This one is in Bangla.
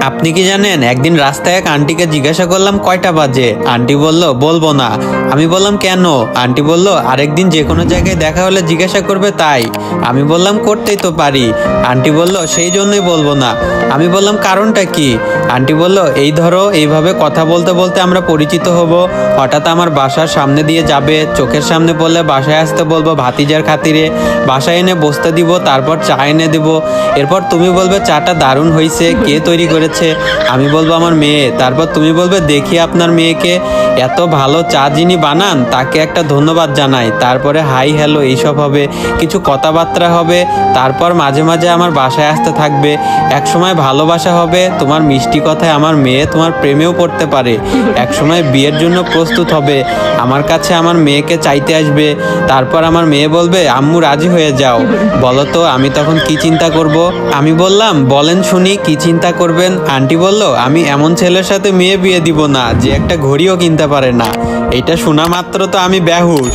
আপনি কি জানেন, একদিন রাস্তায় এক আন্টিকে জিজ্ঞাসা করলাম কয়টা বাজে। আন্টি বলল বলবো না। আমি বললাম কেন? আন্টি বলল আরেকদিন যে কোনো জায়গায় দেখা হলে জিজ্ঞাসা করবে তাই। আমি বললাম করতেই তো পারি। আন্টি বলল সেই জন্যই বলবো না। আমি বললাম কারণটা কি? আন্টি বলল এই ধরো, এইভাবে কথা বলতে বলতে আমরা পরিচিত হব। হঠাৎ আমার বাসার সামনে দিয়ে যাবে, চোখের সামনে বললে বাসায় আসতে বলবো ভাতিজার খাতিরে, বাসায় এনে বসতে দিব, তারপর চা এনে দিব। এরপর তুমি বলবে চাটা দারুণ হয়েছে, কে তৈরি করেছে? আমি বলবো আমার মেয়ে। তারপর তুমি বলবে দেখি আপনার মেয়েকে, এত ভালো চা যিনি বানান তাকে একটা ধন্যবাদ জানাই। তারপরে হাই হ্যালো এইসব হবে, কিছু কথাবার্তা হবে। তারপর মাঝে মাঝে আমার বাসায় আসতে থাকবে। একসময় ভালোবাসা হবে, তোমার মিষ্টি কথায় আমার মেয়ে তোমার প্রেমেও পড়তে পারে। একসময় বিয়ের জন্য প্রস্তুত হবে, আমার কাছে আমার মেয়েকে চাইতে আসবে। তারপর আমার মেয়ে বলবে আম্মু রাজি হয়ে যাও। বলো তো আমি তখন কি চিন্তা করব? আমি বললাম বলেন শুনি কি চিন্তা করবেন? আন্টি বলল আমি এমন ছেলের সাথে মেয়ে বিয়ে দিব না যে একটা ঘড়িও কিনতে পারে না। এটা শোনা মাত্র তো আমি বেহুশ।